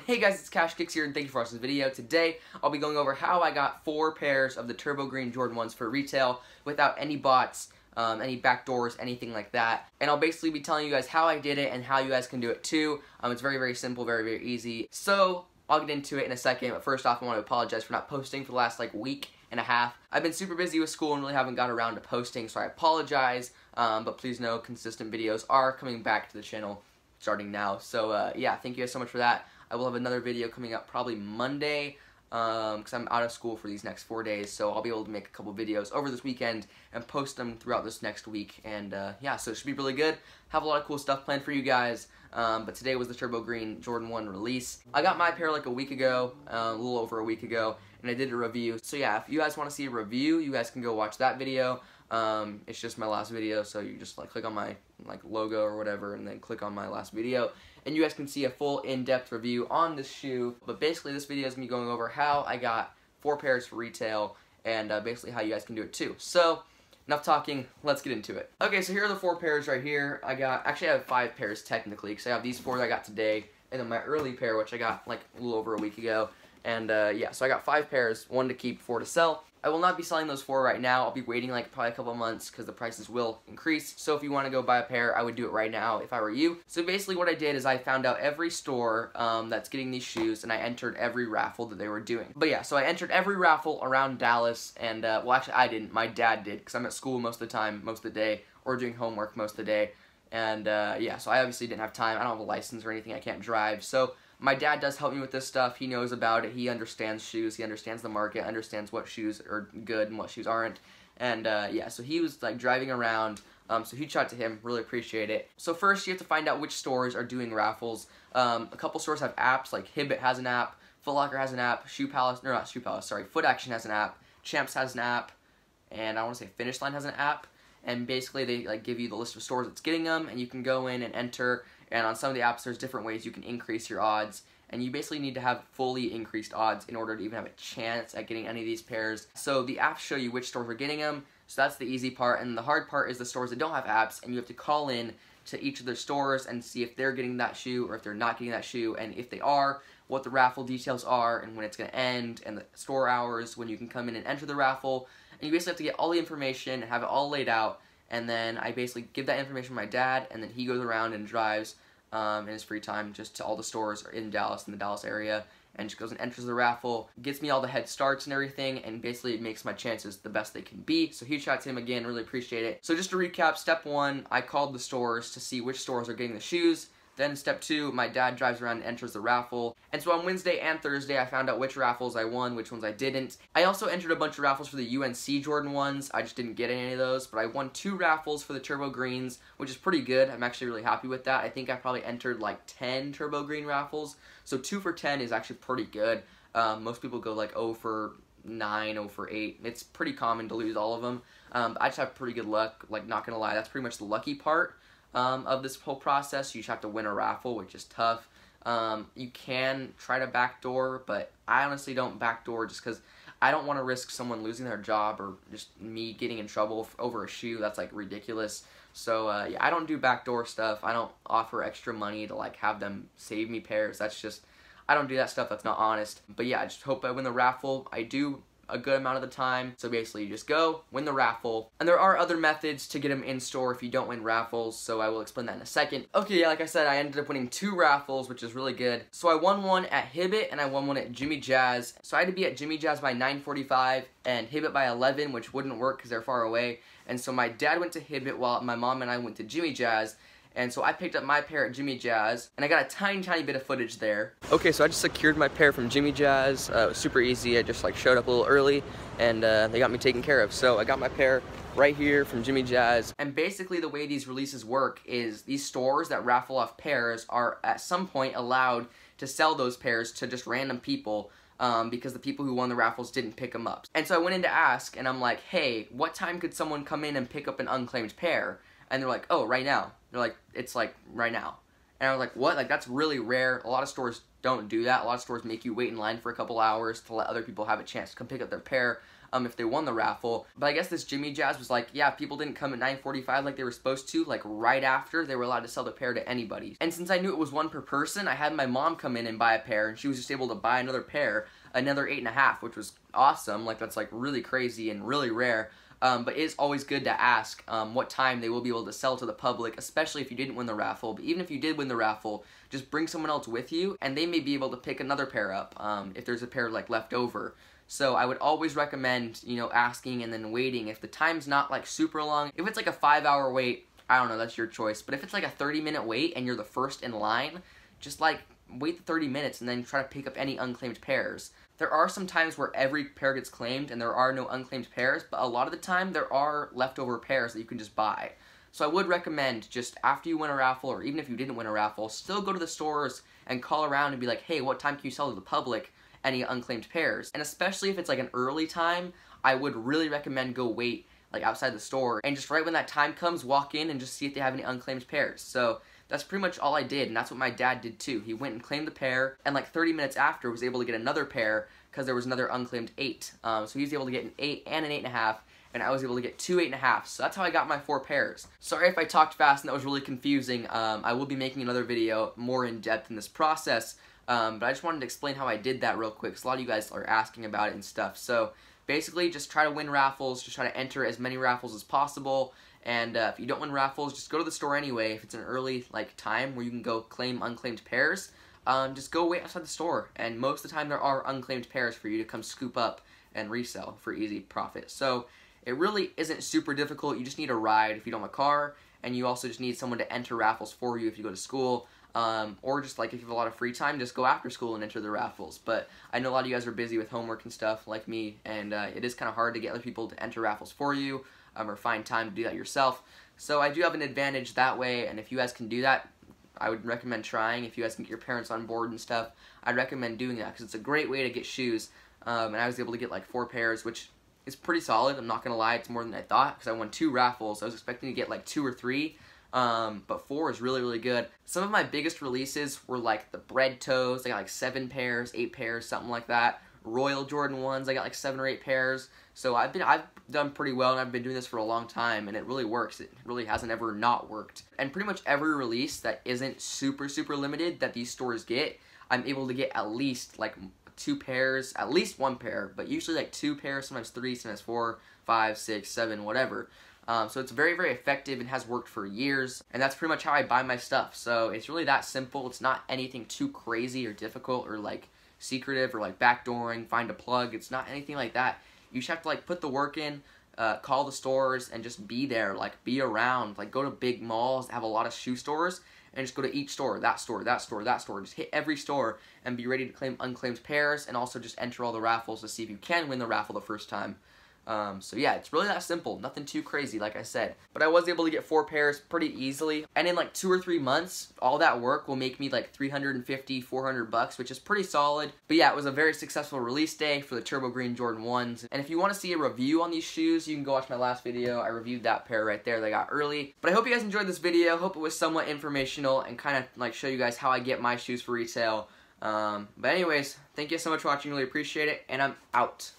Hey guys, it's Cash Kicks here, and thank you for watching this video. Today, I'll be going over how I got 4 pairs of the Turbo Green Jordan 1s for retail without any bots, any backdoors, anything like that. And I'll basically be telling you guys how I did it and how you guys can do it too. It's very, very simple, very, very easy. So, I'll get into it in a second, but first off, I want to apologize for not posting for the last week and a half. I've been super busy with school and really haven't got around to posting, so I apologize. But please know, consistent videos are coming back to the channel starting now. So yeah, thank you guys so much for that. I will have another video coming up probably Monday, because I'm out of school for these next 4 days, so I'll be able to make a couple videos over this weekend and post them throughout this next week. And yeah, so it should be really good. Have a lot of cool stuff planned for you guys. But today was the Turbo Green Jordan 1 release. I got my pair a week ago, a little over a week ago, and I did a review. So yeah, if you guys want to see a review, you guys can go watch that video. It's just my last video, so you just click on my logo or whatever, and then click on my last video, and you guys can see a full in-depth review on this shoe. But basically, this video is gonna be going over how I got 4 pairs for retail, and basically how you guys can do it too. So enough talking, let's get into it. Okay, so here are the 4 pairs right here. Actually I have 5 pairs technically, because I have these 4 that I got today, and then my early pair, which I got a little over a week ago. And yeah, so I got 5 pairs, 1 to keep, 4 to sell. I will not be selling those 4 right now. I'll be waiting probably a couple of months because the prices will increase. So if you want to go buy a pair, I would do it right now if I were you. So basically what I did is I found out every store that's getting these shoes, and I entered every raffle that they were doing. But yeah, so I entered every raffle around Dallas, and well, actually I didn't. My dad did, because I'm at school most of the time, most of the day, or doing homework most of the day. And yeah, so I obviously didn't have time. I don't have a license or anything. I can't drive. So my dad does help me with this stuff. He knows about it. He understands shoes. He understands the market, understands what shoes are good and what shoes aren't. And yeah, so he was driving around. So huge shout out to him. Really appreciate it. So first, you have to find out which stores are doing raffles. A couple stores have apps, like Hibbett has an app, Foot Locker has an app, Foot Action has an app, Champs has an app, and I want to say Finish Line has an app. And basically, they give you the list of stores that's getting them, and you can go in and enter. And on some of the apps, there's different ways you can increase your odds. And you basically need to have fully increased odds in order to even have a chance at getting any of these pairs. So the apps show you which stores are getting them. So that's the easy part. And the hard part is the stores that don't have apps, and you have to call in to each of their stores and see if they're getting that shoe or if they're not getting that shoe. And if they are, what the raffle details are and when it's going to end, and the store hours when you can come in and enter the raffle. And you basically have to get all the information and have it all laid out. And then I basically give that information to my dad, and then he goes around and drives in his free time just to all the stores in Dallas, in the Dallas area, and just goes and enters the raffle, gets me all the head starts and everything, and basically it makes my chances the best they can be. So huge shout out to him again, really appreciate it. So just to recap, step 1, I called the stores to see which stores are getting the shoes. Then step 2, my dad drives around and enters the raffle. And so on Wednesday and Thursday, I found out which raffles I won, which ones I didn't. I also entered a bunch of raffles for the UNC Jordan 1s. I just didn't get any of those, but I won 2 raffles for the Turbo Greens, which is pretty good. I'm actually really happy with that. I think I probably entered 10 Turbo Green raffles. So 2 for 10 is actually pretty good. Most people go 0 for 9, 0 for 8. It's pretty common to lose all of them. I just have pretty good luck, not gonna lie. That's pretty much the lucky part of this whole process. You just have to win a raffle, which is tough. You can try to backdoor, but I honestly don't backdoor just because I don't want to risk someone losing their job or just me getting in trouble over a shoe. That's ridiculous. So yeah, I don't do backdoor stuff. I don't offer extra money to have them save me pairs. That's just, I don't do that stuff. That's not honest. But yeah, I just hope I win the raffle. I do a good amount of the time. So basically you just go, win the raffle. And there are other methods to get them in store if you don't win raffles, so I will explain that in a second. Okay, yeah, like I said, I ended up winning 2 raffles, which is really good. So I won one at Hibbett and I won one at Jimmy Jazz. So I had to be at Jimmy Jazz by 9:45 and Hibbett by 11, which wouldn't work because they're far away. And so my dad went to Hibbett while my mom and I went to Jimmy Jazz. And so I picked up my pair at Jimmy Jazz, and I got a tiny, tiny bit of footage there. Okay, so I just secured my pair from Jimmy Jazz. It was super easy. I just showed up a little early, and they got me taken care of. So I got my pair right here from Jimmy Jazz. And basically the way these releases work is these stores that raffle off pairs are at some point allowed to sell those pairs to just random people, because the people who won the raffles didn't pick them up. And so I went in to ask, and I'm like, hey, what time could someone come in and pick up an unclaimed pair? And they're like, oh, right now. They're like, it's right now. And I was like, what? That's really rare. A lot of stores don't do that. A lot of stores make you wait in line for a couple hours to let other people have a chance to come pick up their pair if they won the raffle. But I guess this Jimmy Jazz was like, yeah, people didn't come at 9:45 like they were supposed to, like right after they were allowed to sell the pair to anybody. And since I knew it was one per person, I had my mom come in and buy a pair, and she was just able to buy another pair, another 8.5, which was awesome. Like, that's like really crazy and really rare. But it is always good to ask what time they will be able to sell to the public, especially if you didn't win the raffle. But even if you did win the raffle, just bring someone else with you, and they may be able to pick another pair up if there's a pair like left over. So I would always recommend, you know, asking and then waiting. If the time's not like super long, if it's like a 5-hour wait, I don't know, that's your choice. But if it's like a 30-minute wait and you're the first in line, just like wait the 30 minutes and then try to pick up any unclaimed pairs. There are some times where every pair gets claimed and there are no unclaimed pairs, but a lot of the time there are leftover pairs that you can just buy. So I would recommend, just after you win a raffle, or even if you didn't win a raffle, still go to the stores and call around and be like, hey, what time can you sell to the public any unclaimed pairs? And especially if it's like an early time, I would really recommend go wait like outside the store, and just right when that time comes, walk in and just see if they have any unclaimed pairs. So that's pretty much all I did, and that's what my dad did too. He went and claimed the pair, and like 30 minutes after was able to get another pair because there was another unclaimed 8. So he was able to get an 8 and an 8.5, and I was able to get 2 8.5s. So that's how I got my 4 pairs. Sorry if I talked fast and that was really confusing. I will be making another video more in depth in this process, but I just wanted to explain how I did that real quick, because a lot of you guys are asking about it and stuff. So basically, just try to win raffles, just try to enter as many raffles as possible. And if you don't win raffles, just go to the store anyway. If it's an early like time where you can go claim unclaimed pairs, just go wait outside the store. And most of the time there are unclaimed pairs for you to come scoop up and resell for easy profit. So it really isn't super difficult. You just need a ride if you don't have a car, and you also just need someone to enter raffles for you if you go to school. Or just like if you have a lot of free time, just go after school and enter the raffles. But I know a lot of you guys are busy with homework and stuff like me, and it is kind of hard to get other people to enter raffles for you, or find time to do that yourself. So I do have an advantage that way, and if you guys can do that, I would recommend trying. If you guys can get your parents on board and stuff, I'd recommend doing that, because it's a great way to get shoes. And I was able to get like 4 pairs, which is pretty solid. I'm not gonna lie, it's more than I thought, because I won 2 raffles. I was expecting to get like 2 or 3. But 4 is really, really good. Some of my biggest releases were like the Bread Toes. I got like 7 pairs, 8 pairs, something like that. Royal Jordan 1s, I got like 7 or 8 pairs. So I've done pretty well, and I've been doing this for a long time, and it really works. It really hasn't ever not worked. And pretty much every release that isn't super, super limited that these stores get, I'm able to get at least like 2 pairs, at least 1 pair, but usually like 2 pairs, sometimes 3, sometimes 4, 5, 6, 7, whatever. So it's very, very effective and has worked for years, and that's pretty much how I buy my stuff. So it's really that simple. It's not anything too crazy or difficult or like secretive or like backdooring, find a plug. It's not anything like that. You just have to like put the work in, call the stores, and just be there, like be around, like go to big malls that have a lot of shoe stores, and just go to each store, that store, that store, that store. Just hit every store and be ready to claim unclaimed pairs, and also just enter all the raffles to see if you can win the raffle the first time. So yeah, it's really that simple. Nothing too crazy, like I said. But I was able to get 4 pairs pretty easily. And in like 2 or 3 months, all that work will make me like $350, $400, which is pretty solid. But yeah, it was a very successful release day for the Turbo Green Jordan 1s. And if you want to see a review on these shoes, you can go watch my last video. I reviewed that pair right there that I got early. But I hope you guys enjoyed this video. Hope it was somewhat informational and kind of like show you guys how I get my shoes for retail. But anyways, thank you so much for watching. Really appreciate it. And I'm out.